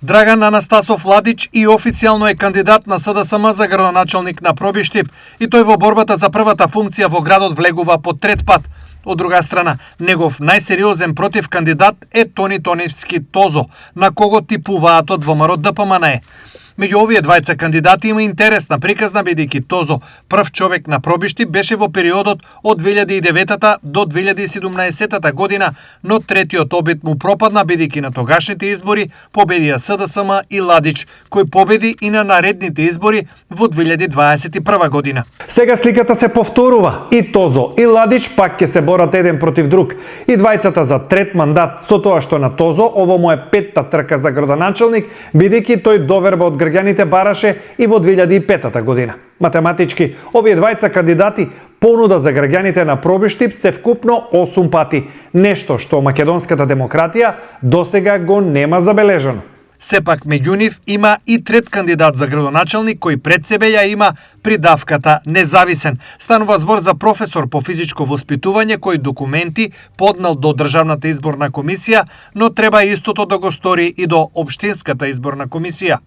Драган Анастасов Ладич и официјално е кандидат на СДСМ за градоначалник на Пробиштип и тој во борбата за првата функција во градот влегува по трет пат. Од друга страна, негов најсериозен против кандидат е Тони Тоневски Тозо, на кого типуваат од ВМРО ДПМНЕ. Меѓу овие двајца кандидати има интересна приказна, бидејќи Тозо, прв човек на Пробиштип, беше во периодот од 2009 до 2017 година, но третиот обид му пропадна, бидејќи на тогашните избори победија СДСМ и Ладич, кој победи и на наредните избори во 2021 година. Сега сликата се повторува. И Тозо и Ладич пак ќе се борат еден против друг. И двајцата за трет мандат, со тоа што на Тозо ово му е петта трка за градоначалник, бидејќи тој доверба од граѓаните бараше и во 2005 година. Математички, овие двајца кандидати понуда за граѓаните на Пробиштип се вкупно 8 пати, нешто што македонската демократија досега го нема забележано. Сепак меѓу нив има и трет кандидат за градоначалник кој пред себе ја има придавката независен. Станува збор за професор по физичко воспитување кој документи поднел до Државната изборна комисија, но треба истото да го стори и до Општинската изборна комисија.